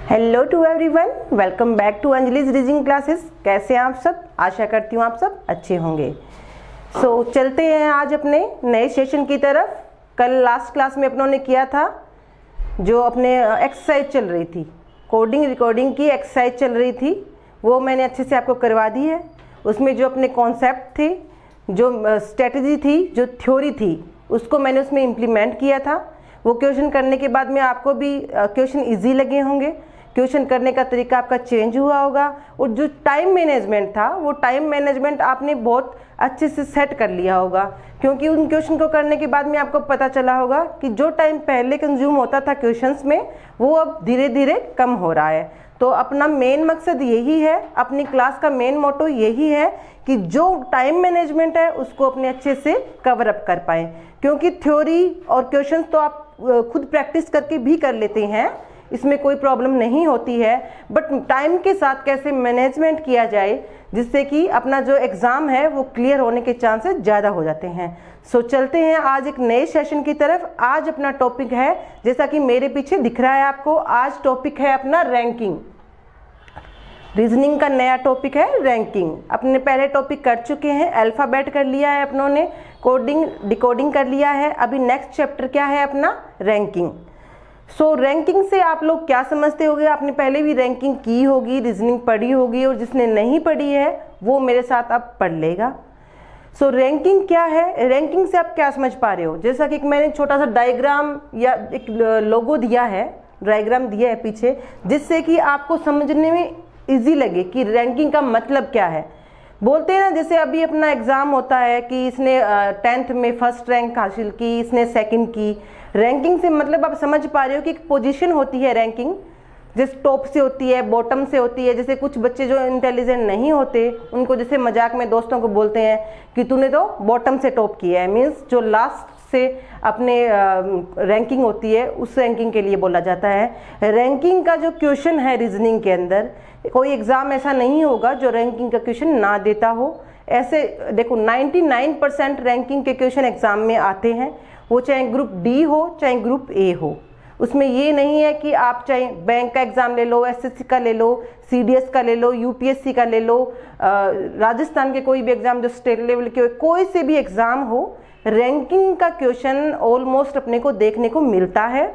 Hello to everyone, welcome back to Anjali's reading classes. कैसे हैं आप सब? आशा करती हूँ आप सब अच्छे होंगे। चलते हैं आज अपने नए सेशन की तरफ। कल लास्ट क्लास में अपनों ने किया था जो अपने एक्सरसाइज चल रही थी, कोडिंग रिकॉर्डिंग की एक्सरसाइज चल रही थी, वो मैंने अच्छे से आपको करवा दी है। उसमें जो अपने कॉन्सेप्ट थे, जो स्ट्रेटजी थी, जो थ्योरी थी, उसको मैंने उसमें इम्प्लीमेंट किया था। वो क्वेश्चन करने के बाद में आपको भी क्वेश्चन इजी लगे होंगे, क्वेश्चन करने का तरीका आपका चेंज हुआ होगा, और जो टाइम मैनेजमेंट था वो टाइम मैनेजमेंट आपने बहुत अच्छे से सेट कर लिया होगा, क्योंकि उन क्वेश्चन को करने के बाद में आपको पता चला होगा कि जो टाइम पहले कंज्यूम होता था क्वेश्चंस में, वो अब धीरे धीरे कम हो रहा है। तो अपना मेन मकसद यही है, अपनी क्लास का मेन मोटो यही है कि जो टाइम मैनेजमेंट है उसको अपने अच्छे से कवर अप कर पाएँ, क्योंकि थ्योरी और क्वेश्चंस तो आप खुद प्रैक्टिस करके भी कर लेते हैं, इसमें कोई प्रॉब्लम नहीं होती है। बट टाइम के साथ कैसे मैनेजमेंट किया जाए जिससे कि अपना जो एग्ज़ाम है वो क्लियर होने के चांसेस ज़्यादा हो जाते हैं। चलते हैं आज एक नए सेशन की तरफ। आज अपना टॉपिक है, जैसा कि मेरे पीछे दिख रहा है आपको, आज टॉपिक है अपना रैंकिंग। रीजनिंग का नया टॉपिक है रैंकिंग। अपने पहले टॉपिक कर चुके हैं, अल्फ़ाबेट कर लिया है अपनों ने, कोडिंग डिकोडिंग कर लिया है। अभी नेक्स्ट चैप्टर क्या है अपना? रैंकिंग। रैंकिंग से आप लोग क्या समझते होंगे? आपने पहले भी रैंकिंग की होगी, रीजनिंग पढ़ी होगी, और जिसने नहीं पढ़ी है वो मेरे साथ अब पढ़ लेगा। रैंकिंग क्या है? रैंकिंग से आप क्या समझ पा रहे हो? जैसा कि मैंने छोटा सा डायग्राम या एक लोगो दिया है, डायग्राम दिया है पीछे, जिससे कि आपको समझने में इजी लगे कि रैंकिंग का मतलब क्या है। बोलते हैं ना, जैसे अभी अपना एग्ज़ाम होता है कि इसने 10th में फर्स्ट रैंक हासिल की, इसने सेकंड की। रैंकिंग से मतलब आप समझ पा रहे हो कि एक पोजीशन होती है रैंकिंग, जैसे टॉप से होती है, बॉटम से होती है। जैसे कुछ बच्चे जो इंटेलिजेंट नहीं होते, उनको जैसे मजाक में दोस्तों को बोलते हैं कि तूने तो बॉटम से टॉप किया है, मीन्स जो लास्ट से अपने रैंकिंग होती है उस रैंकिंग के लिए बोला जाता है। रैंकिंग का जो क्वेश्चन है रीजनिंग के अंदर, कोई एग्ज़ाम ऐसा नहीं होगा जो रैंकिंग का क्वेश्चन ना देता हो। ऐसे देखो 99% रैंकिंग के क्वेश्चन एग्ज़ाम में आते हैं, वो चाहे ग्रुप डी हो चाहे ग्रुप ए हो। उसमें ये नहीं है कि आप चाहे बैंक का एग्ज़ाम ले लो, एसएससी का ले लो, सीडीएस का ले लो, यूपीएससी का ले लो, राजस्थान के कोई भी एग्ज़ाम जो स्टेट लेवल के हो, कोई से भी एग्ज़ाम हो, रैंकिंग का क्वेश्चन ऑलमोस्ट अपने को देखने को मिलता है।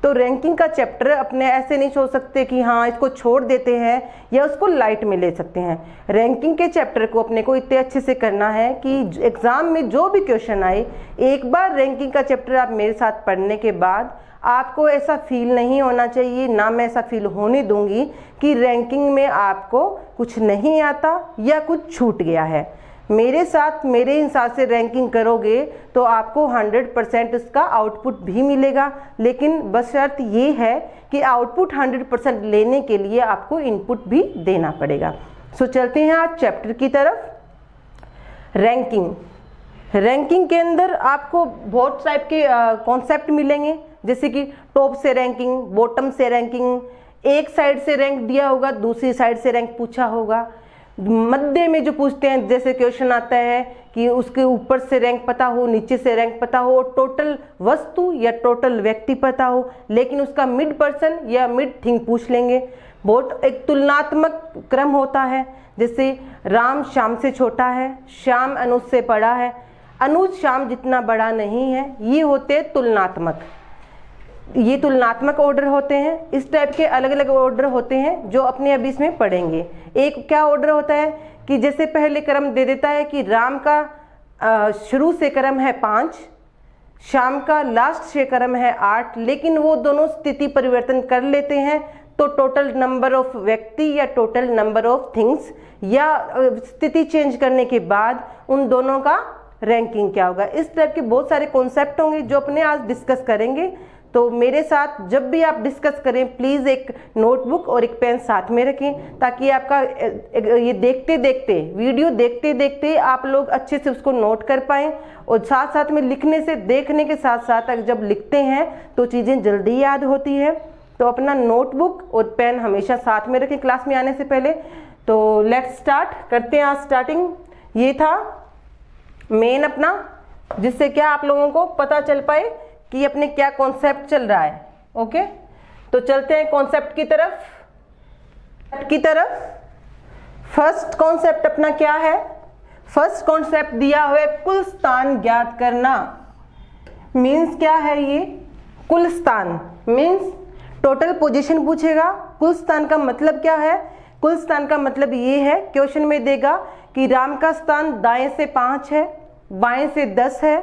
तो रैंकिंग का चैप्टर अपने ऐसे नहीं सोच सकते कि हाँ इसको छोड़ देते हैं या उसको लाइट में ले सकते हैं। रैंकिंग के चैप्टर को अपने को इतने अच्छे से करना है कि एग्ज़ाम में जो भी क्वेश्चन आए, एक बार रैंकिंग का चैप्टर आप मेरे साथ पढ़ने के बाद आपको ऐसा फील नहीं होना चाहिए, ना मैं ऐसा फील होने दूंगी कि रैंकिंग में आपको कुछ नहीं आता या कुछ छूट गया है। मेरे साथ मेरे हिसाब से रैंकिंग करोगे तो आपको 100% उसका आउटपुट भी मिलेगा, लेकिन बस शर्त ये है कि आउटपुट 100% लेने के लिए आपको इनपुट भी देना पड़ेगा। चलते हैं आज चैप्टर की तरफ। रैंकिंग के अंदर आपको बहुत टाइप के कॉन्सेप्ट मिलेंगे, जैसे कि टॉप से रैंकिंग, बॉटम से रैंकिंग, एक साइड से रैंक दिया होगा, दूसरी साइड से रैंक पूछा होगा, मध्य में जो पूछते हैं, जैसे क्वेश्चन आता है कि उसके ऊपर से रैंक पता हो, नीचे से रैंक पता हो, टोटल वस्तु या टोटल व्यक्ति पता हो, लेकिन उसका मिड पर्सन या मिड थिंग पूछ लेंगे। बहुत एक तुलनात्मक क्रम होता है, जैसे राम श्याम से छोटा है, श्याम अनुज से बड़ा है, अनुज श्याम जितना बड़ा नहीं है। ये होते तुलनात्मक, ये तुलनात्मक ऑर्डर होते हैं। इस टाइप के अलग अलग ऑर्डर होते हैं जो अपने अभी इसमें पढ़ेंगे। एक क्या ऑर्डर होता है कि जैसे पहले क्रम दे देता है कि राम का शुरू से क्रम है 5, श्याम का लास्ट से क्रम है 8, लेकिन वो दोनों स्थिति परिवर्तन कर लेते हैं, तो टोटल नंबर ऑफ व्यक्ति या टोटल नंबर ऑफ थिंग्स या स्थिति चेंज करने के बाद उन दोनों का रैंकिंग क्या होगा। इस टाइप के बहुत सारे कॉन्सेप्ट होंगे जो अपने आज डिस्कस करेंगे। तो मेरे साथ जब भी आप डिस्कस करें, प्लीज़ एक नोटबुक और एक पेन साथ में रखें, ताकि आपका ये देखते देखते, वीडियो देखते देखते आप लोग अच्छे से उसको नोट कर पाएँ, और साथ साथ में लिखने से, देखने के साथ साथ जब लिखते हैं तो चीज़ें जल्दी याद होती है। तो अपना नोटबुक और पेन हमेशा साथ में रखें क्लास में आने से पहले। तो लेट्स स्टार्ट करते हैं आज स्टार्टिंग। ये था मेन अपना, जिससे क्या आप लोगों को पता चल पाए कि अपने क्या कॉन्सेप्ट चल रहा है। ओके, तो चलते हैं कॉन्सेप्ट की तरफ। की तरफ फर्स्ट कॉन्सेप्ट अपना क्या है? फर्स्ट कॉन्सेप्ट दिया हुआ है कुल स्थान ज्ञात करना। मीन्स क्या है ये? कुल स्थान मीन्स टोटल पोजीशन पूछेगा। कुल स्थान का मतलब क्या है? कुल स्थान का मतलब ये है, क्वेश्चन में देगा कि राम का स्थान दाएं से 5 है, बाएं से 10 है,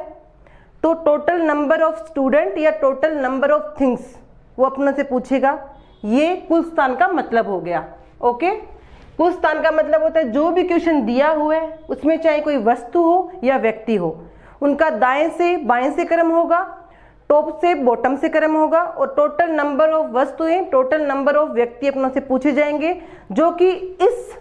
तो टोटल नंबर ऑफ स्टूडेंट या टोटल नंबर ऑफ थिंग्स वो अपने से पूछेगा। ये कुल स्थान का मतलब हो गया। ओके, कुल स्थान का मतलब होता है जो भी क्वेश्चन दिया हुआ है उसमें चाहे कोई वस्तु हो या व्यक्ति हो, उनका दाएं से बाएं से क्रम होगा, टॉप से बॉटम से क्रम होगा, और टोटल नंबर ऑफ वस्तुएं, टोटल नंबर ऑफ व्यक्ति अपनों से पूछे जाएंगे, जो कि इस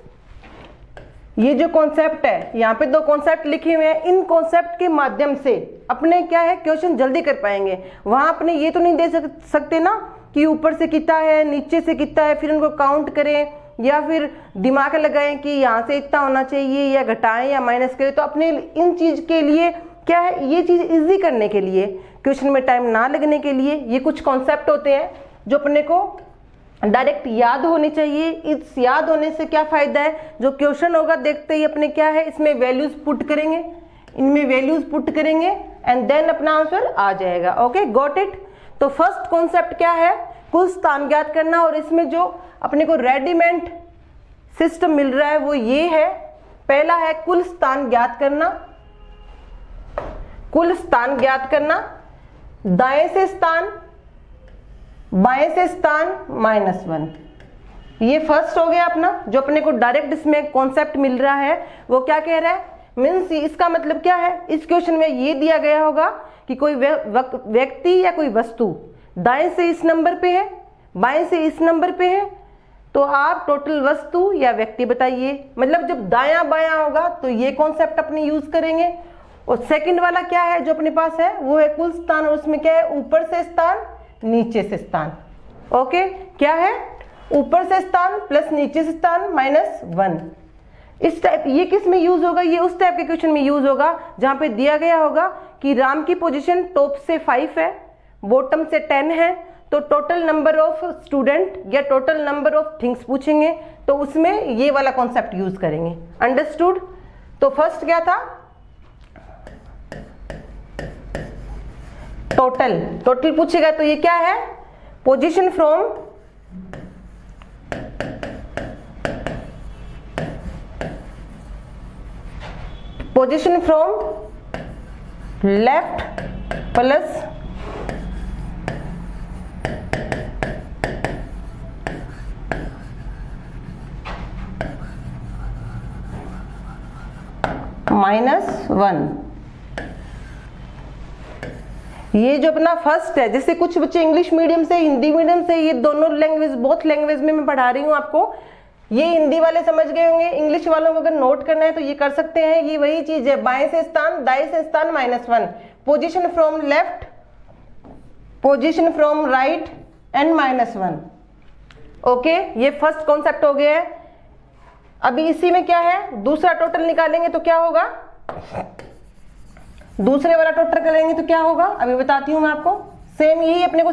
ये जो कॉन्सेप्ट है, यहाँ पे 2 कॉन्सेप्ट लिखे हुए हैं, इन कॉन्सेप्ट के माध्यम से अपने क्या है क्वेश्चन जल्दी कर पाएंगे। वहां अपने ये तो नहीं दे सकते ना कि ऊपर से कितना है, नीचे से कितना है, फिर उनको काउंट करें या फिर दिमाग लगाएं कि यहाँ से इतना होना चाहिए या घटाएं या माइनस करें। तो अपने इन चीज के लिए क्या है, ये चीज इजी करने के लिए, क्वेश्चन में टाइम ना लगने के लिए, ये कुछ कॉन्सेप्ट होते हैं जो अपने को डायरेक्ट याद होने चाहिए। इस याद होने से क्या फायदा है, जो क्वेश्चन होगा देखते ही अपने क्या है इसमें वैल्यूज पुट करेंगे, इनमें वैल्यूज पुट करेंगे एंड देन अपना आंसर आ जाएगा। Okay, got it. तो फर्स्ट कॉन्सेप्ट क्या है? कुल स्थान ज्ञात करना। और इसमें जो अपने को रेडीमेड सिस्टम मिल रहा है वो ये है, पहला है कुल स्थान ज्ञात करना। कुल स्थान ज्ञात करना, दाएं से स्थान, बाएं से स्थान -1, ये फर्स्ट हो गया अपना। जो अपने को डायरेक्ट इसमें कॉन्सेप्ट मिल रहा है वो क्या कह रहा है, मीन्स इसका मतलब क्या है, इस क्वेश्चन में ये दिया गया होगा कि कोई व्यक्ति या कोई वस्तु दाएं से इस नंबर पे है, बाएं से इस नंबर पे है, तो आप टोटल वस्तु या व्यक्ति बताइए। मतलब जब दायां बायां होगा तो ये कॉन्सेप्ट अपने यूज करेंगे। और सेकंड वाला क्या है जो अपने पास है, वो है कुल स्थान, और उसमें क्या है, ऊपर से स्थान नीचे से स्थान। ओके, क्या है, ऊपर से स्थान प्लस नीचे से स्थान -1। इस टाइप ये किस में यूज होगा, ये उस टाइप के क्वेश्चन में यूज होगा जहां पे दिया गया होगा कि राम की पोजीशन टॉप से 5 है, बॉटम से 10 है, तो टोटल नंबर ऑफ स्टूडेंट या टोटल नंबर ऑफ थिंग्स पूछेंगे, तो उसमें ये वाला कॉन्सेप्ट यूज करेंगे। अंडरस्टूड। तो फर्स्ट क्या था, टोटल। टोटल पूछेगा तो ये क्या है, पोजीशन फ्रॉम लेफ्ट प्लस -1। ये जो अपना फर्स्ट है, जैसे कुछ बच्चे इंग्लिश मीडियम से, हिंदी मीडियम से, ये दोनों लैंग्वेज, बोथ लैंग्वेज में मैं पढ़ा रही हूँ आपको। ये हिंदी वाले समझ गए होंगे, इंग्लिश वालों को अगर नोट करना है तो ये कर सकते हैं। ये वही चीज है, बाएं से स्थान, दाएं से स्थान -1, position from left, position from right and -1। Okay, ये फर्स्ट कॉन्सेप्ट हो गया है। अभी इसी में क्या है, दूसरा टोटल निकालेंगे तो क्या होगा, दूसरे वाला टोटल करेंगे तो क्या होगा, अभी बताती हूं मैं आपको। सेम यही अपने को,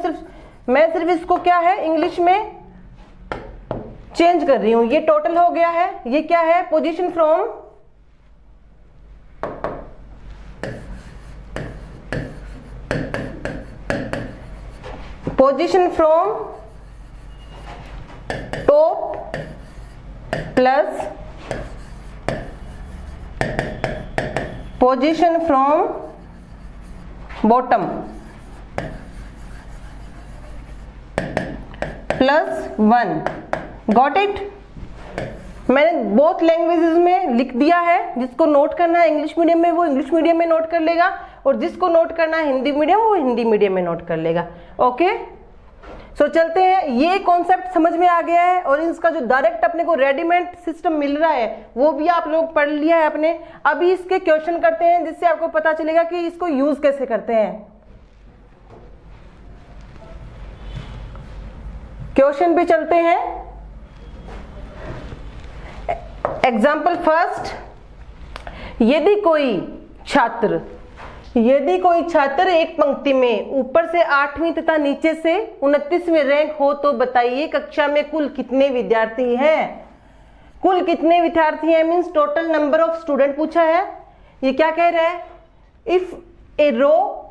मैं सिर्फ इसको क्या है इंग्लिश में चेंज कर रही हूं। ये टोटल हो गया है, ये क्या है, position from top plus position from bottom +1। Got it. मैंने बोथ लैंग्वेजेस में लिख दिया है, जिसको नोट करना है इंग्लिश मीडियम में वो इंग्लिश मीडियम में नोट कर लेगा, और जिसको नोट करना है हिंदी मीडियम वो हिंदी मीडियम में नोट कर लेगा। ओके, सो चलते हैं। ये कॉन्सेप्ट समझ में आ गया है, और इसका जो डायरेक्ट अपने को रेडीमेड सिस्टम मिल रहा है वो भी आप लोग पढ़ लिया है अपने। अभी इसके क्वेश्चन करते हैं, जिससे आपको पता चलेगा कि इसको यूज कैसे करते हैं। क्वेश्चन पे चलते हैं। एग्जाम्पल फर्स्ट, यदि कोई छात्र यदि कोई छात्र एक पंक्ति में ऊपर से 8वीं तथा नीचे से 29वें रैंक हो तो बताइए कक्षा में कुल कितने विद्यार्थी हैं। कुल कितने विद्यार्थी हैं means total number of student पूछा है। ये क्या कह रहा है, इफ ए रो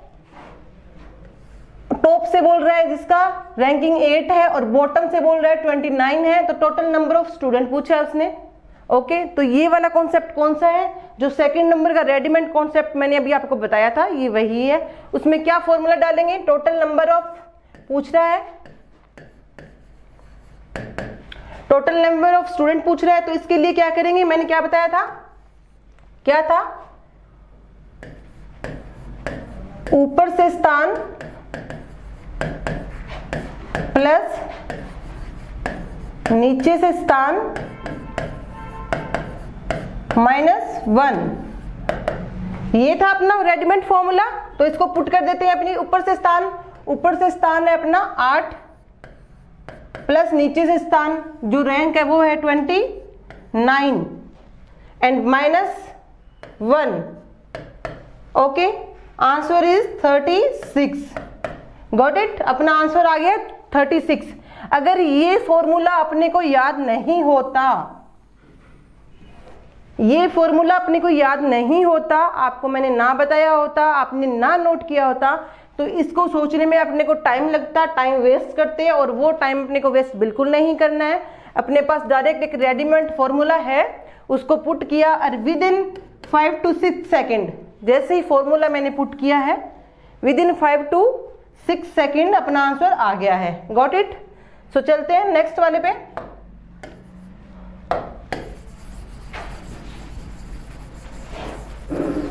टॉप से बोल रहा है जिसका रैंकिंग 8 है और बॉटम से बोल रहा है 29 है, तो टोटल नंबर ऑफ स्टूडेंट पूछा है उसने। ओके, तो ये वाला कॉन्सेप्ट कौन सा है, जो सेकंड नंबर का रेडीमेड कॉन्सेप्ट मैंने अभी आपको बताया था, ये वही है। उसमें क्या फॉर्मूला डालेंगे, टोटल नंबर ऑफ पूछ रहा है, टोटल नंबर ऑफ स्टूडेंट पूछ रहा है, तो इसके लिए क्या करेंगे, मैंने क्या बताया था, क्या था, ऊपर से स्थान प्लस नीचे से स्थान -1, ये था अपना रेडीमेड फॉर्मूला। तो इसको पुट कर देते हैं अपनी ऊपर से स्थान है अपना 8 प्लस नीचे से स्थान जो रैंक है वो है 29 and -1। Okay, answer is 36। Got it, अपना आंसर आ गया 36। अगर ये फॉर्मूला अपने को याद नहीं होता, ये फॉर्मूला अपने को याद नहीं होता, आपको मैंने ना बताया होता, आपने ना नोट किया होता, तो इसको सोचने में अपने को टाइम लगता, टाइम वेस्ट करते हैं, और वो टाइम अपने को वेस्ट बिल्कुल नहीं करना है। अपने पास डायरेक्ट एक रेडीमेड फॉर्मूला है, उसको पुट किया और विद इन 5 to 6 सेकेंड, जैसे ही फॉर्मूला मैंने पुट किया है विद इन 5 to 6 सेकेंड अपना आंसर आ गया है। Got it. सो चलते हैं नेक्स्ट वाले पे।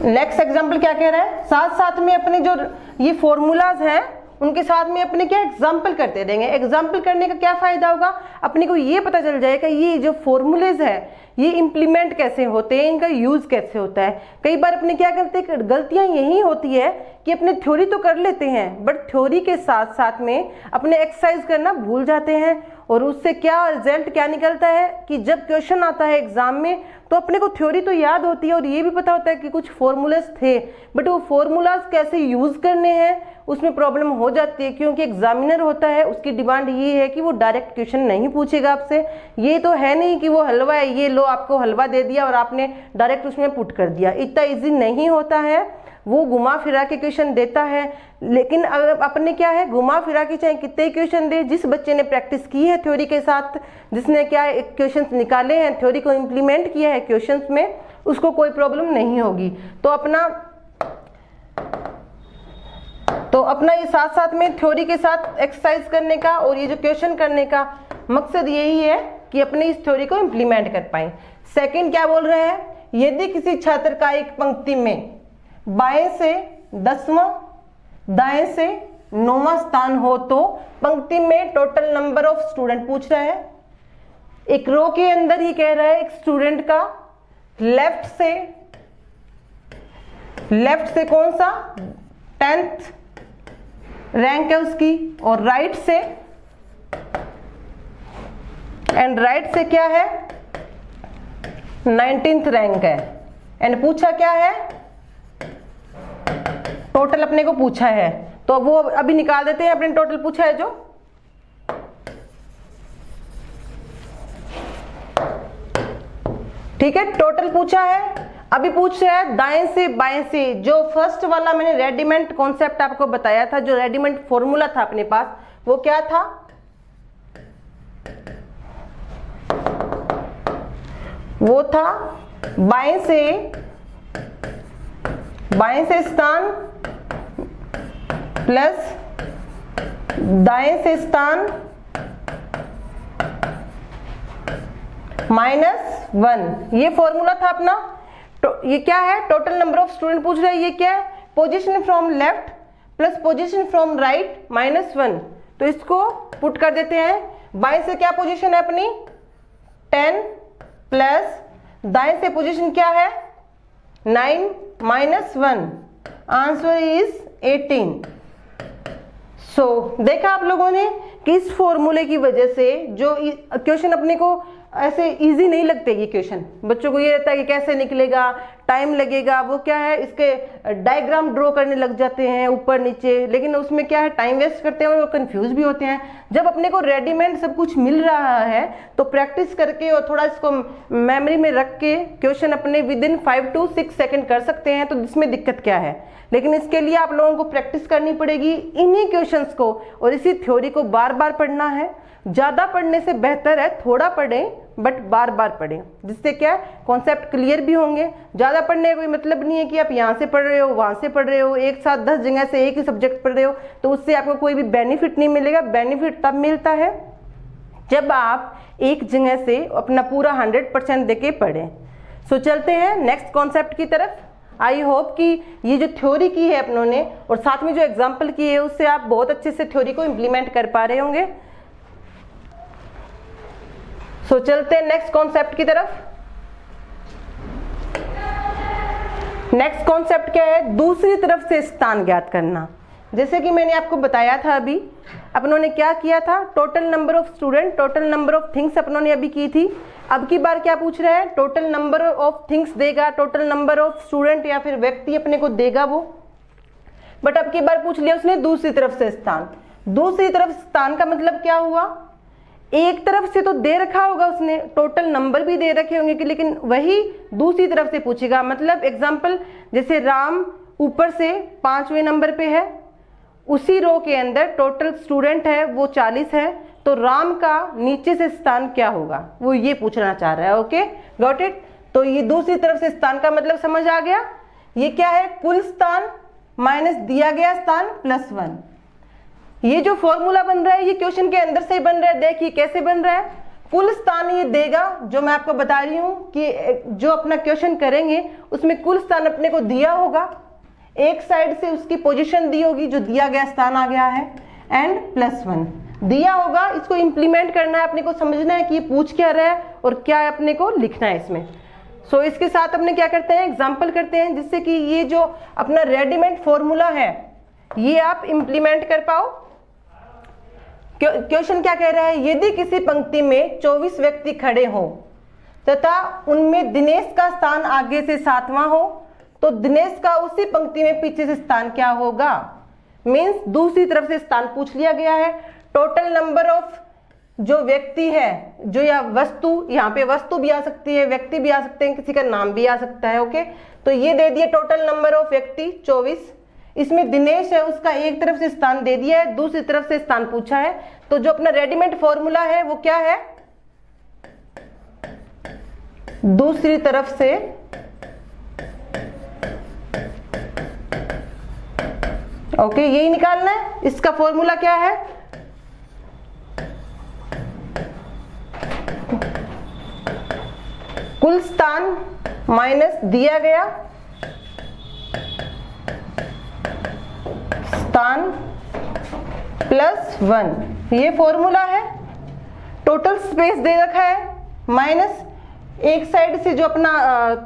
नेक्स्ट एग्जाम्पल क्या कह रहा है, साथ साथ में अपने जो ये फॉर्मूलाज हैं उनके साथ में अपने क्या एग्जाम्पल करते रहेंगे। एग्जाम्पल करने का क्या फायदा होगा, अपने को ये पता चल जाएगा ये जो फॉर्मूलेज है ये इंप्लीमेंट कैसे होते हैं, इनका यूज कैसे होता है। कई बार अपने क्या करते हैं, गलतियां यही होती है कि अपने थ्योरी तो कर लेते हैं बट थ्योरी के साथ साथ में अपने एक्सरसाइज करना भूल जाते हैं, और उससे क्या रिजल्ट क्या निकलता है कि जब क्वेश्चन आता है एग्जाम में तो अपने को थ्योरी तो याद होती है और ये भी पता होता है कि कुछ फॉर्मूलाज थे, बट वो फॉर्मूलाज कैसे यूज करने हैं उसमें प्रॉब्लम हो जाती है, क्योंकि एग्जामिनर होता है उसकी डिमांड ये है कि वो डायरेक्ट क्वेश्चन नहीं पूछेगा आपसे। ये तो है नहीं कि वो हलवा है, ये लो आपको हलवा दे दिया और आपने डायरेक्ट उसमें पुट कर दिया, इतना इजी नहीं होता है। वो घुमा फिरा के क्वेश्चन देता है, लेकिन अगर अपने क्या है, घुमा फिरा के चाहे कितने क्वेश्चन दे, जिस बच्चे ने प्रैक्टिस की है थ्योरी के साथ, जिसने क्या क्वेश्चंस निकाले हैं, थ्योरी को इम्प्लीमेंट किया है क्वेश्चंस में, उसको कोई प्रॉब्लम नहीं होगी। तो अपना ये साथ साथ में थ्योरी के साथ एक्सरसाइज करने का और ये जो क्वेश्चन करने का मकसद यही है कि अपने इस थ्योरी को इम्प्लीमेंट कर पाए। सेकंड क्या बोल रहे हैं, यदि किसी छात्र का एक पंक्ति में बाएं से 10वां दाएं से 9वां स्थान हो तो पंक्ति में टोटल नंबर ऑफ स्टूडेंट पूछ रहा है। एक रो के अंदर ही कह रहा है एक स्टूडेंट का लेफ्ट से कौन सा 10th रैंक है उसकी, और राइट से क्या है 19th रैंक है, एंड पूछा क्या है, टोटल अपने को पूछा है। तो वो अभी निकाल देते हैं, अपने टोटल पूछा है जो, ठीक है, टोटल पूछा है। अभी पूछ रहा है दाएं से बाएं से, जो फर्स्ट वाला मैंने रेडीमेड कॉन्सेप्ट आपको बताया था, जो रेडीमेड फॉर्मूला था अपने पास, वो क्या था, वो था बाएं से स्थान प्लस दाएं से स्थान -1, ये फॉर्मूला था अपना। तो ये क्या है, टोटल नंबर ऑफ स्टूडेंट पूछ रहे हैं, ये क्या है, position from left plus position from right -1। तो इसको पुट कर देते हैं, बाएं से क्या पोजीशन है अपनी 10 प्लस दाएं से पोजीशन क्या है 9 -1, आंसर इज 18। देखा आप लोगों ने कि इस फॉर्मूले की वजह से जो क्वेश्चन अपने को ऐसे इजी नहीं लगते, ये क्वेश्चन बच्चों को ये रहता है कि कैसे निकलेगा, टाइम लगेगा, वो क्या है इसके डायग्राम ड्रॉ करने लग जाते हैं ऊपर नीचे, लेकिन उसमें क्या है टाइम वेस्ट करते हैं और वो कंफ्यूज भी होते हैं। जब अपने को रेडीमेड सब कुछ मिल रहा है तो प्रैक्टिस करके और थोड़ा इसको मेमोरी में रख के क्वेश्चन अपने विद इन 5 to 6 सेकंड कर सकते हैं, तो इसमें दिक्कत क्या है। लेकिन इसके लिए आप लोगों को प्रैक्टिस करनी पड़ेगी इन्हीं क्वेश्चंस को, और इसी थ्योरी को बार बार पढ़ना है। ज़्यादा पढ़ने से बेहतर है थोड़ा पढ़ें बट बार बार पढ़ें, जिससे क्या है कॉन्सेप्ट क्लियर भी होंगे। ज़्यादा पढ़ने का कोई मतलब नहीं है कि आप यहाँ से पढ़ रहे हो वहाँ से पढ़ रहे हो, एक साथ 10 जगह से एक ही सब्जेक्ट पढ़ रहे हो, तो उससे आपको कोई भी बेनिफिट नहीं मिलेगा। बेनिफिट तब मिलता है जब आप एक जगह से अपना पूरा 100% देके पढ़ें। सो चलते हैं नेक्स्ट कॉन्सेप्ट की तरफ। आई होप कि ये जो थ्योरी की है अपनों ने और साथ में जो एग्जाम्पल की है उससे आप बहुत अच्छे से थ्योरी को इम्प्लीमेंट कर पा रहे होंगे। सो चलते हैं नेक्स्ट कॉन्सेप्ट की तरफ। नेक्स्ट कॉन्सेप्ट क्या है, दूसरी तरफ से स्थान ज्ञात करना। जैसे कि मैंने आपको बताया था अभी, अपनों ने क्या किया था, total number of student, total number of things अपनों ने अभी की थी। अब की बार क्या पूछ रहा है, टोटल नंबर ऑफ थिंग्स देगा, टोटल नंबर ऑफ स्टूडेंट या फिर व्यक्ति अपने को देगा वो, बट अब की बार पूछ लिया उसने दूसरी तरफ से स्थान। दूसरी तरफ स्थान का मतलब क्या हुआ, एक तरफ से तो दे रखा होगा उसने, टोटल नंबर भी दे रखे होंगे कि, लेकिन वही दूसरी तरफ से पूछेगा। मतलब एग्जाम्पल जैसे राम ऊपर से 5वें नंबर पे है, उसी रो के अंदर टोटल स्टूडेंट है वो 40 है, तो राम का नीचे से स्थान क्या होगा वो ये पूछना चाह रहा है। Okay got it. तो ये दूसरी तरफ से स्थान का मतलब समझ आ गया। ये क्या है, कुल स्थान माइनस दिया गया स्थान प्लस 1। ये जो फॉर्मूला बन रहा है ये क्वेश्चन के अंदर से ही बन रहा है। देखिए कैसे बन रहा है, कुल स्थान ये देगा, जो मैं आपको बता रही हूं कि जो अपना क्वेश्चन करेंगे उसमें कुल स्थान अपने को दिया होगा, एक साइड से उसकी पोजीशन दी होगी जो दिया गया स्थान आ गया है, एंड प्लस 1 दिया होगा। इसको इंप्लीमेंट करना है, अपने को समझना है कि ये पूछ क्या रहा है और क्या अपने को लिखना है इसमें। सो इसके साथ अपने क्या करते हैं, एग्जाम्पल करते हैं, जिससे कि ये जो अपना रेडीमेड फॉर्मूला है ये आप इंप्लीमेंट कर पाओ। क्वेश्चन क्या कह रहा है, यदि किसी पंक्ति में 24 व्यक्ति खड़े हों तथा उनमें दिनेश का स्थान आगे से 7वां हो, तो दिनेश का उसी पंक्ति में पीछे से स्थान क्या होगा। मीन्स दूसरी तरफ से स्थान पूछ लिया गया है। टोटल नंबर ऑफ जो व्यक्ति है जो या वस्तु, यहाँ पे वस्तु भी आ सकती है, व्यक्ति भी आ सकते हैं, किसी का नाम भी आ सकता है। ओके, तो ये दे दिया टोटल नंबर ऑफ व्यक्ति 24, इसमें दिनेश है उसका एक तरफ से स्थान दे दिया है, दूसरी तरफ से स्थान पूछा है। तो जो अपना रेडीमेड फॉर्मूला है वो क्या है, दूसरी तरफ से ओके यही निकालना है। इसका फॉर्मूला क्या है, कुल स्थान माइनस दिया गया स्थान प्लस 1, ये फॉर्मूला है। टोटल स्पेस दे रखा है, माइनस एक साइड से जो अपना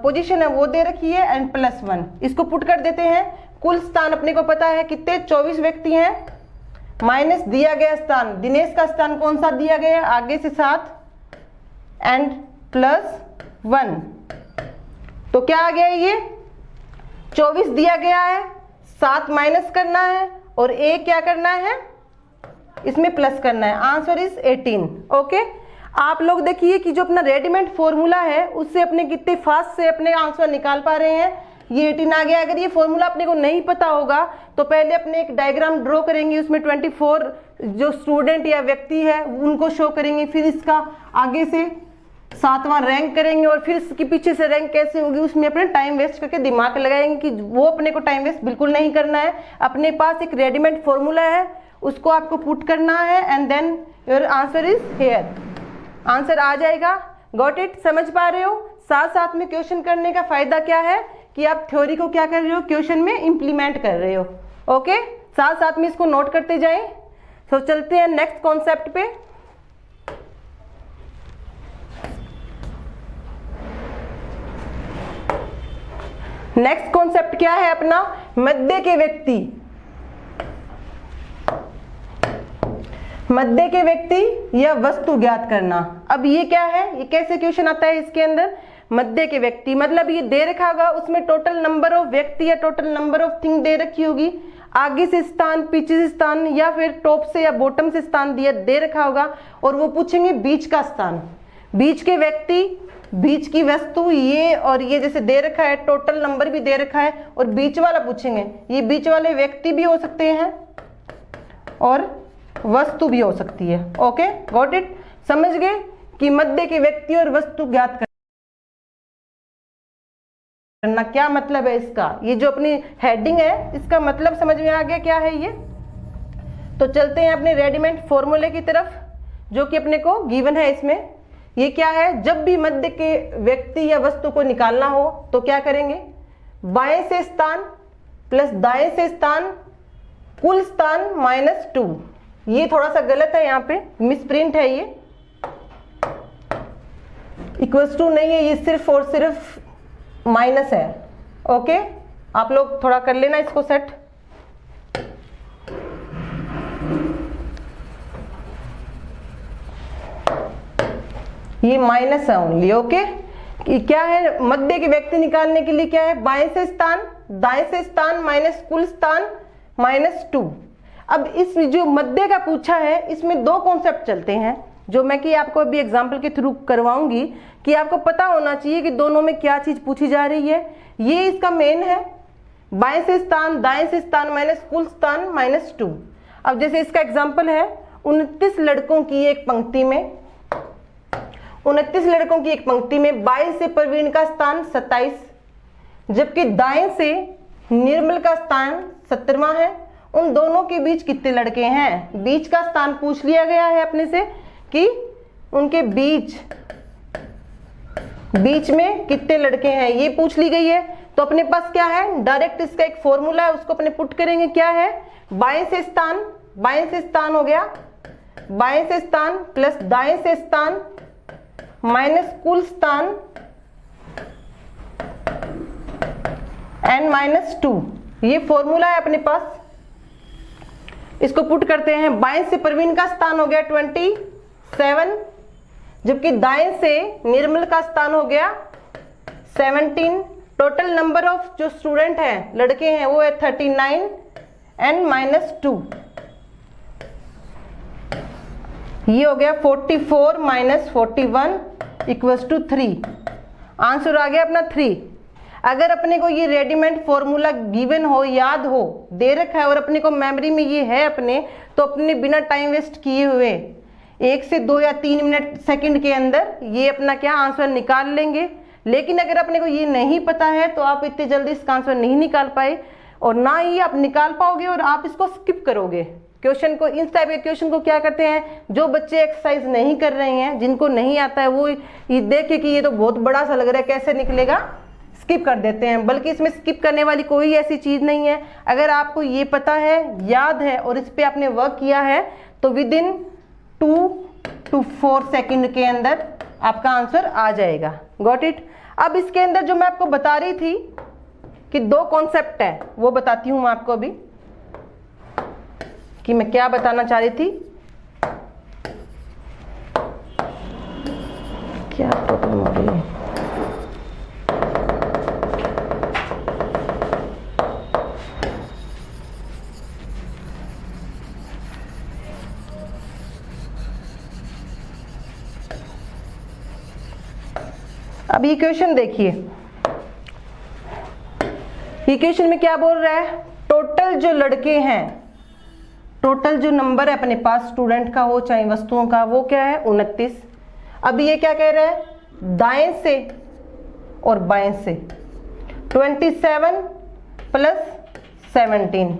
पोजीशन है वो दे रखी है, एंड प्लस 1। इसको पुट कर देते हैं। कुल स्थान अपने को पता है कितने, 24 व्यक्ति हैं, माइनस दिया गया स्थान, दिनेश का स्थान कौन सा दिया गया आगे से 7, एंड प्लस 1। तो क्या आ गया, ये 24 दिया गया है, 7 माइनस करना है और a क्या करना है, इसमें प्लस करना है। Answer is 18। ओके, आप लोग देखिए कि जो अपना रेडीमेड फॉर्मूला है उससे अपने कितने फास्ट से अपने आंसर निकाल पा रहे हैं। ये 18 आ गया। अगर ये फॉर्मूला अपने को नहीं पता होगा तो पहले अपने एक डायग्राम ड्रॉ करेंगे, उसमें 24 जो स्टूडेंट या व्यक्ति है उनको शो करेंगे, फिर इसका आगे से 7वां रैंक करेंगे और फिर इसके पीछे से रैंक कैसे होगी, उसमें अपने टाइम वेस्ट करके दिमाग लगाएंगे कि वो अपने को टाइम वेस्ट बिल्कुल नहीं करना है। अपने पास एक रेडीमेड फॉर्मूला है, उसको आपको पुट करना है, and then your answer is here, answer आ जाएगा। गॉट इट, समझ पा रहे हो। साथ साथ में क्वेश्चन करने का फायदा क्या है कि आप थ्योरी को क्या कर रहे हो, क्वेश्चन में इंप्लीमेंट कर रहे हो। ओके, साथ साथ में इसको नोट करते जाएं। तो चलते हैं नेक्स्ट कॉन्सेप्ट पे। नेक्स्ट कॉन्सेप्ट क्या है अपना, मध्य के व्यक्ति। मध्य के व्यक्ति या वस्तु ज्ञात करना। अब ये क्या है, ये कैसे क्वेश्चन आता है इसके अंदर, मध्य के व्यक्ति, मतलब ये दे रखा होगा उसमें टोटल नंबर ऑफ व्यक्ति या total number of thing they रखी होगी, आगे से स्थान, पीछे से स्थान, या फिर टॉप से या बॉटम से स्थान दिया दे रखा होगा, और वो पूछेंगे बीच का स्थान, बीच के व्यक्ति, बीच की वस्तु, ये और ये जैसे दे रखा है, टोटल नंबर भी दे रखा है, और बीच वाला पूछेंगे। ये बीच वाले व्यक्ति भी हो सकते हैं और वस्तु भी हो सकती है। Okay, got it? समझ गए कि मध्य के व्यक्ति और वस्तु ज्ञात करना क्या मतलब है इसका। ये जो अपनी हेडिंग है इसका मतलब समझ में आ गया क्या है ये। तो चलते हैं अपने रेडीमेड फॉर्मूले की तरफ जो कि अपने को गिवन है इसमें। ये क्या है, जब भी मध्य के व्यक्ति या वस्तु को निकालना हो तो क्या करेंगे, बाएं से स्थान प्लस दाएं से स्थान कुल स्थान -2। ये थोड़ा सा गलत है, यहाँ पे मिसप्रिंट है, ये इक्वल्स टू नहीं है, ये सिर्फ और सिर्फ माइनस है। ओके, आप लोग थोड़ा कर लेना इसको सेट। ये माइनस है ओनली। ओके, क्या है, मध्य के व्यक्ति निकालने के लिए क्या है, बाएं से स्थान, दाएं से स्थान माइनस कुल स्थान -2। अब इस जो मध्य का पूछा है इसमें दो कॉन्सेप्ट चलते हैं जो मैं कि आपको अभी एग्जाम्पल के थ्रू करवाऊंगी, कि आपको पता होना चाहिए कि दोनों में क्या चीज पूछी जा रही है। ये इसका मेन है, बाएं से स्थान, दाएं से स्थान माइनस कुल स्थान -2। अब जैसे इसका एग्जाम्पल है, 29 लड़कों की एक पंक्ति में, 29 लड़कों की एक पंक्ति में 22 से प्रवीण का स्थान 27, जबकि दाएं से निर्मल का स्थान 17वां है। उन दोनों के बीच कितने लड़के हैं? बीच का स्थान पूछ लिया गया है अपने से कि उनके बीच में कितने लड़के हैं, ये पूछ ली गई है। तो अपने पास क्या है, डायरेक्ट इसका एक फॉर्मूला है, उसको अपने पुट करेंगे। क्या है, बाएं से स्थान हो गया, बाएं से स्थान प्लस दाएं से स्थान माइनस कुल स्थान n-2। ये फॉर्मूला है अपने पास, इसको पुट करते हैं। बाएं से प्रवीण का स्थान हो गया 27, जबकि दाएं से निर्मल का स्थान हो गया 17। टोटल नंबर ऑफ जो स्टूडेंट हैं, लड़के हैं, वो है 39 n-2। ये हो गया 44 - 41 = 3। आंसर आ गया अपना 3। अगर अपने को ये रेडीमेड फॉर्मूला गिवन हो, याद हो, दे रखा है और अपने को मेमोरी में ये है अपने, तो अपने बिना टाइम वेस्ट किए हुए 1 से 2 या 3 मिनट सेकंड के अंदर ये अपना क्या आंसर निकाल लेंगे। लेकिन अगर अपने को ये नहीं पता है तो आप इतनी जल्दी इसका आंसर नहीं निकाल पाए, और ना ही आप निकाल पाओगे और आप इसको स्किप करोगे क्वेश्चन को। इस टाइप के क्वेश्चन को क्या करते हैं, जो बच्चे एक्सरसाइज नहीं कर रहे हैं, जिनको नहीं आता है, वो ये देखे कि ये तो बहुत बड़ा सा लग रहा है, कैसे निकलेगा, स्किप कर देते हैं। बल्कि इसमें स्किप करने वाली कोई ऐसी चीज नहीं है। अगर आपको ये पता है, याद है और इस पे आपने वर्क किया है तो विदिन 2 to 4 सेकंड के अंदर आपका आंसर आ जाएगा। Got it? अब इसके अंदर जो मैं आपको बता रही थी कि दो कॉन्सेप्ट है, वो बताती हूं मैं आपको अभी कि मैं क्या बताना चाह रही थी। क्या प्रॉब्लम हो रही है? अब ये क्वेश्चन देखिए, ये क्वेश्चन में क्या बोल रहा है, टोटल जो लड़के हैं, टोटल जो नंबर है अपने पास स्टूडेंट का हो चाहे वस्तुओं का, वो क्या है 29। अब ये क्या कह रहा है, दाएं से और बाएं से 27 + 17।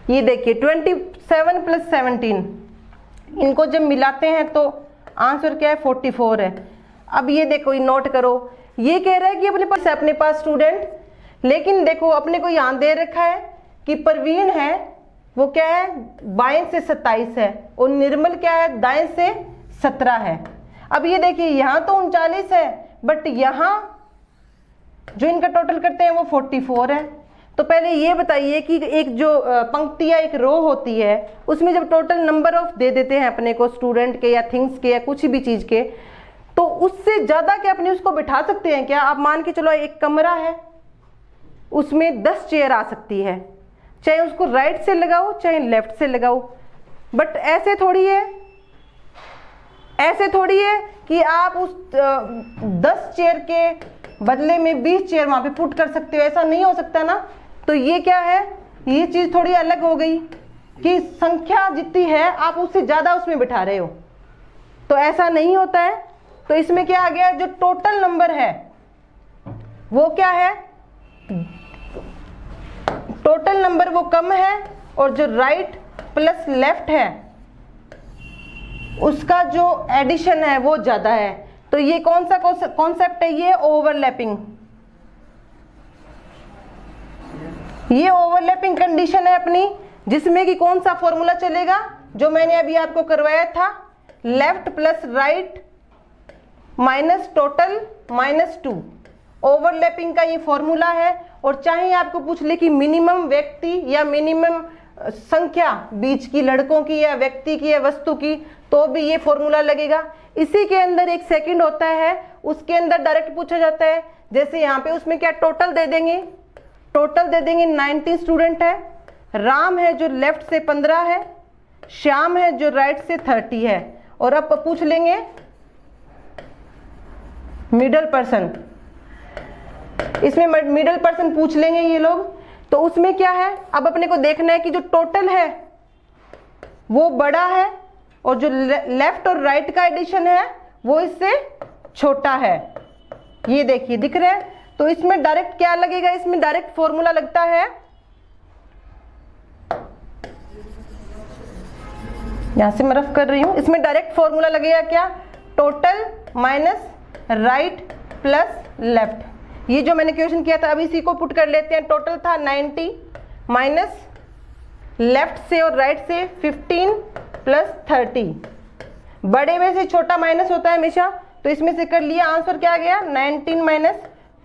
ये देखिए 27 + 17, इनको जब मिलाते हैं तो आंसर क्या है 44 है। अब ये देखो, ये नोट करो, ये कह रहा है कि अपने पास स्टूडेंट, लेकिन देखो अपने को यहाँ दे रखा है कि प्रवीण है वो क्या है बाएं से 27 है और निर्मल क्या है दाएं से 17 है। अब ये देखिए यहाँ तो 39 है, बट यहाँ जो इनका टोटल करते हैं वो 44 है। तो पहले ये बताइए कि एक जो पंक्ति या एक रो होती है उसमें जब टोटल नंबर ऑफ दे देते हैं अपने को स्टूडेंट के या थिंग्स के या कुछ भी चीज के, तो उससे ज्यादा क्या अपने उसको बिठा सकते हैं क्या? आप मान के चलो एक कमरा है, उसमें 10 चेयर आ सकती है, चाहे उसको राइट से लगाओ चाहे लेफ्ट से लगाओ। बट ऐसे थोड़ी है, ऐसे थोड़ी है कि आप उस 10 चेयर के बदले में 20 चेयर वहां पे पुट कर सकते हो, ऐसा नहीं हो सकता ना। तो ये क्या है, ये चीज थोड़ी अलग हो गई कि संख्या जितनी है आप उससे ज्यादा उसमें बिठा रहे हो, तो ऐसा नहीं होता है। तो इसमें क्या आ गया, जो टोटल नंबर है वो क्या है, टोटल नंबर वो कम है, और जो राइट प्लस लेफ्ट है उसका जो एडिशन है वो ज्यादा है। तो ये कौन सा कॉन्सेप्ट है, ये ओवरलैपिंग, ये ओवरलैपिंग कंडीशन है अपनी, जिसमें कि कौन सा फॉर्मूला चलेगा जो मैंने अभी आपको करवाया था, left plus right minus total minus 2, overlapping का ये फॉर्मूला है। और चाहे आपको पूछ ले कि मिनिमम व्यक्ति या मिनिमम संख्या बीच की, लड़कों की या व्यक्ति की या वस्तु की, तो भी ये फॉर्मूला लगेगा। इसी के अंदर एक सेकंड होता है, उसके अंदर डायरेक्ट पूछा जाता है। जैसे यहाँ पे उसमें क्या टोटल दे देंगे, टोटल दे देंगे 19 स्टूडेंट है, राम है जो लेफ्ट से 15 है, श्याम है जो राइट से 30 है, और अब पूछ लेंगे मिडल पर्सन, इसमें मिडल पर्सन पूछ लेंगे ये लोग। तो उसमें क्या है, अब अपने को देखना है कि जो टोटल है वो बड़ा है और जो लेफ्ट और राइट का एडिशन है वो इससे छोटा है। ये देखिए दिख रहा है। तो इसमें डायरेक्ट क्या लगेगा, इसमें डायरेक्ट फॉर्मूला लगता है, यहां से मैं रफ कर रही हूं, इसमें डायरेक्ट फॉर्मूला लगेगा क्या, total minus right plus left. ये जो मैंने क्वेश्चन किया था, अब इसी को पुट कर लेते हैं। टोटल था 90 माइनस लेफ्ट से और राइट से 15 प्लस 30, बड़े में से छोटा माइनस होता है हमेशा, तो इसमें से कर लिया, आंसर क्या आ गया 19 माइनस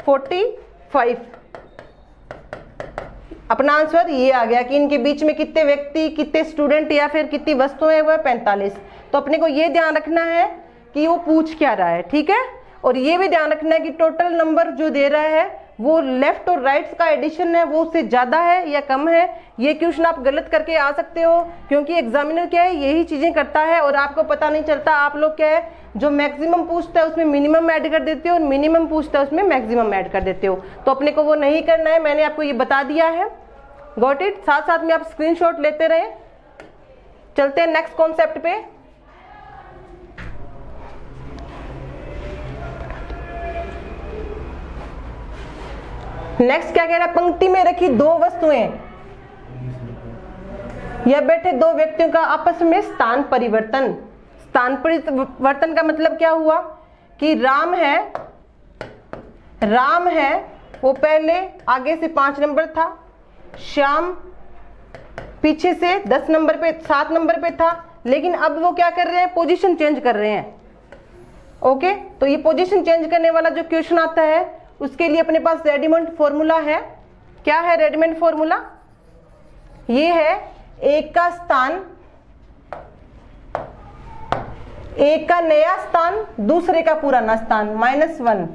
45। अपना आंसर ये आ गया कि इनके बीच में कितने व्यक्ति, कितने स्टूडेंट या फिर कितनी वस्तुएं, वो 45। तो अपने को ये ध्यान रखना है कि वो पूछ क्या रहा है, ठीक है। और ये भी ध्यान रखना है कि टोटल नंबर जो दे रहा है वो लेफ्ट और राइट का एडिशन है वो उससे ज्यादा है या कम है। ये क्वेश्चन आप गलत करके आ सकते हो, क्योंकि एग्जामिनर क्या है यही चीजें करता है और आपको पता नहीं चलता। आप लोग क्या है, जो मैक्सिमम पूछता है उसमें मिनिमम ऐड कर देते हो और मिनिमम पूछता है उसमें मैक्सिमम ऐड कर देते हो। तो अपने को वो नहीं करना है, मैंने आपको ये बता दिया है। Got it. साथ साथ में आप स्क्रीनशॉट लेते रहे। चलते हैं नेक्स्ट कॉन्सेप्ट पे। नेक्स्ट क्या कह रहा है, पंक्ति में रखी दो वस्तुएं या बैठे दो व्यक्तियों का आपस में स्थान परिवर्तन। स्थान परिवर्तन का मतलब क्या हुआ कि राम है वो पहले आगे से 5 नंबर था, श्याम पीछे से 10 नंबर पे 7 नंबर पे था, लेकिन अब वो क्या कर रहे हैं, पोजीशन चेंज कर रहे हैं। ओके, तो ये पोजीशन चेंज करने वाला जो क्वेश्चन आता है उसके लिए अपने पास रेडीमेड फॉर्मूला है। क्या है रेडीमेड फॉर्मूला? ये है एक का स्थान, एक का नया स्थान दूसरे का पुराना स्थान -1।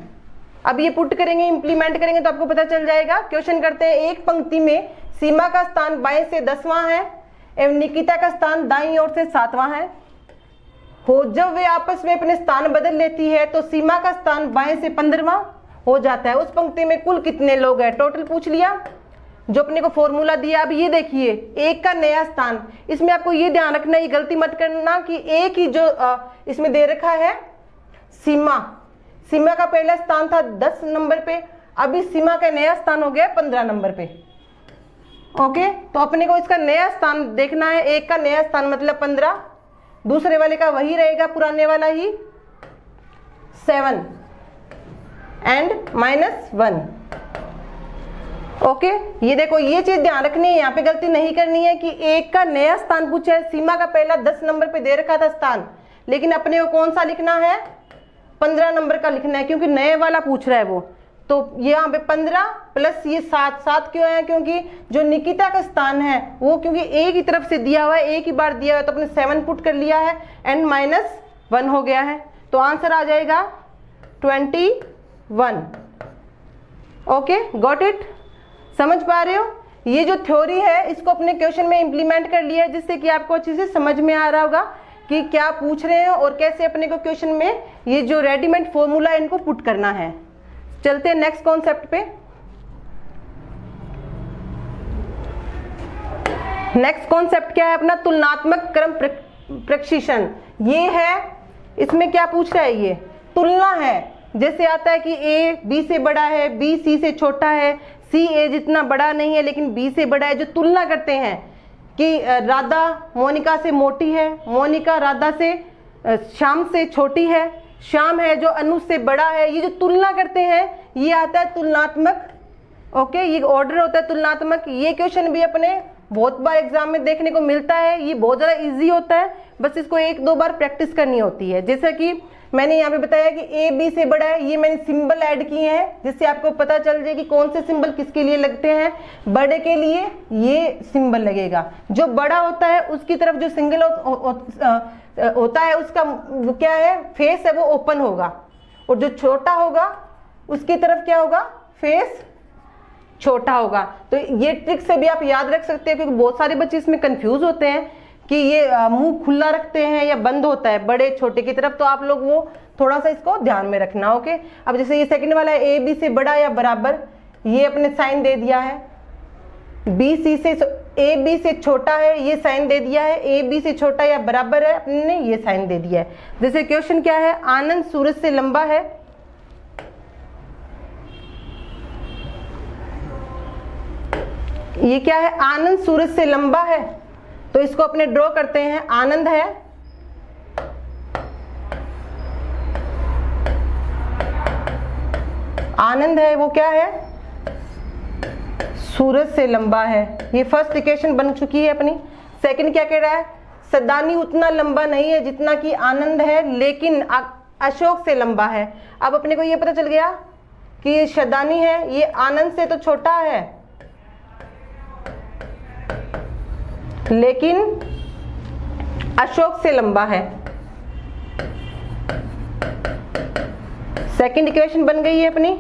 अब ये पुट करेंगे, इंप्लीमेंट करेंगे तो आपको पता चल जाएगा। क्वेश्चन करते हैं, एक पंक्ति में सीमा का स्थान बाएं से 10वां है एवं निकिता का स्थान दाईं ओर से 7वां है। हो जब वे आपस में अपने स्थान बदल लेती है तो सीमा का स्थान बाएं से 15वां हो जाता है। उस पंक्ति में कुल कितने लोग हैं, टोटल पूछ लिया, जो अपने को फॉर्मूला दिया। अब ये देखिए, एक का नया स्थान, इसमें आपको ये ध्यान रखना, ये गलती मत करना कि एक ही जो इसमें दे रखा है सीमा का पहला स्थान था 10 नंबर पे, अभी सीमा का नया स्थान हो गया 15 नंबर पे। ओके, तो अपने को इसका नया स्थान देखना है। एक का नया स्थान मतलब 15, दूसरे वाले का वही रहेगा पुराने वाला ही 7 एंड -1। ओके, ये देखो, ये चीज ध्यान रखनी है, यहाँ पे गलती नहीं करनी है कि एक का नया स्थान पूछा है, सीमा का पहला 10 नंबर पे दे रखा था स्थान, लेकिन अपने को कौन सा लिखना है, 15 नंबर का लिखना है, क्योंकि नए वाला पूछ रहा है वो। तो यहाँ पे 15 प्लस ये 7 क्यों है, क्योंकि जो निकिता का स्थान है वो क्योंकि एक ही तरफ से दिया हुआ है, एक ही बार दिया हुआ है, तो अपने 7 पुट कर लिया है एंड -1 हो गया है। तो आंसर आ जाएगा 21। Okay, got it? समझ पा रहे हो? ये जो थ्योरी है इसको अपने क्वेश्चन में इंप्लीमेंट कर लिया है, जिससे कि आपको अच्छे से समझ में आ रहा होगा कि क्या पूछ रहे हैं और कैसे अपने को क्वेश्चन में ये जो रेडीमेड फॉर्मूला है इनको पुट करना है। चलते हैं नेक्स्ट कॉन्सेप्ट पे। नेक्स्ट कॉन्सेप्ट क्या है अपना? तुलनात्मक क्रम प्रशिक्षण। ये है, इसमें क्या पूछ रहा है? ये तुलना है। जैसे आता है कि ए बी से बड़ा है, बी सी से छोटा है, सी ए जितना बड़ा नहीं है लेकिन बी से बड़ा है। जो तुलना करते हैं कि राधा मोनिका से मोटी है, मोनिका राधा से श्याम से छोटी है, श्याम है जो अनुज से बड़ा है। ये जो तुलना करते हैं ये आता है तुलनात्मक। ओके, ये ऑर्डर होता है तुलनात्मक। ये क्वेश्चन भी अपने बहुत बार एग्जाम में देखने को मिलता है। ये बहुत ज़्यादा इजी होता है, बस इसको 1-2 बार प्रैक्टिस करनी होती है। जैसा कि मैंने यहाँ पे बताया कि ए बी से बड़ा है, ये मैंने सिंबल ऐड किए हैं जिससे आपको पता चल जाए कि कौन से सिंबल किसके लिए लगते हैं। बड़े के लिए ये सिंबल लगेगा। जो बड़ा होता है उसकी तरफ जो सिंगल होता है उसका वो क्या है, फेस है, वो ओपन होगा, और जो छोटा होगा उसकी तरफ क्या होगा, फेस छोटा होगा। तो ये ट्रिक से भी आप याद रख सकते हैं, क्योंकि बहुत सारे बच्चे इसमें कंफ्यूज होते हैं कि ये मुंह खुला रखते हैं या बंद होता है बड़े छोटे की तरफ। तो आप लोग वो थोड़ा सा इसको ध्यान में रखना। ओके, अब जैसे ये सेकंड वाला है ए बी से बड़ा या बराबर, ये अपने साइन दे दिया है। बी सी से ए बी से छोटा है, ये साइन दे दिया है। ए बी से छोटा या बराबर है, अपने ने ये साइन दे दिया है। जैसे क्वेश्चन क्या है, आनंद सूरज से लंबा है। ये क्या है, आनंद सूरज से लंबा है, तो इसको अपने ड्रॉ करते हैं। आनंद है, आनंद है वो क्या है, सूरज से लंबा है। ये फर्स्ट इक्वेशन बन चुकी है अपनी। सेकंड क्या कह रहा है, सदानी उतना लंबा नहीं है जितना कि आनंद है, लेकिन अशोक से लंबा है। अब अपने को ये पता चल गया कि ये सदानी है, ये आनंद से तो छोटा है लेकिन अशोक से लंबा है। सेकंड इक्वेशन बन गई है अपनी।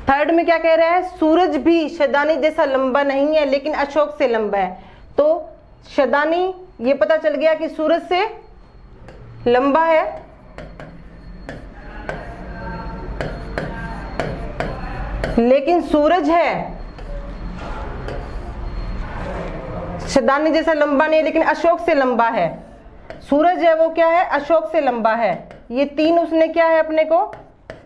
थर्ड में क्या कह रहा है, सूरज भी शदानी जैसा लंबा नहीं है लेकिन अशोक से लंबा है। तो शदानी ये पता चल गया कि सूरज से लंबा है, लेकिन सूरज है शदानी जैसा लंबा नहीं, लेकिन अशोक से लंबा है। सूरज है वो क्या है, अशोक से लंबा है। ये तीन उसने क्या है अपने को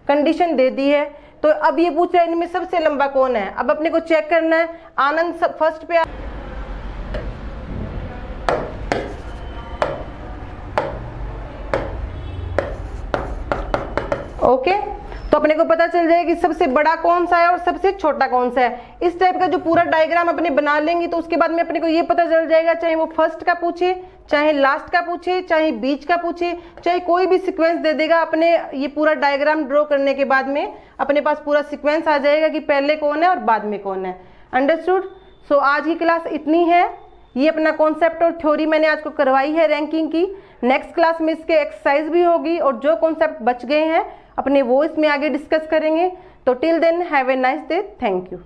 कंडीशन दे दी है। तो अब ये पूछ रहा है इनमें सबसे लंबा कौन है। अब अपने को चेक करना है। आनंद फर्स्ट पे ओके, तो अपने को पता चल जाएगा कि सबसे बड़ा कौन सा है और सबसे छोटा कौन सा है। इस टाइप का जो पूरा डायग्राम अपने बना लेंगे तो उसके बाद में अपने को ये पता चल जाएगा, चाहे वो फर्स्ट का पूछे, चाहे लास्ट का पूछे, चाहे बीच का पूछे, चाहे कोई भी सीक्वेंस दे देगा, अपने ये पूरा डायग्राम ड्रॉ करने के बाद में अपने पास पूरा सीक्वेंस आ जाएगा कि पहले कौन है और बाद में कौन है। अंडरस्टूड? सो आज की क्लास इतनी है। ये अपना कॉन्सेप्ट और थ्योरी मैंने आज को करवाई है रैंकिंग की। नेक्स्ट क्लास में इसके एक्सरसाइज भी होगी और जो कॉन्सेप्ट बच गए हैं अपने वो इसमें आगे डिस्कस करेंगे। तो till then have a nice day. Thank you.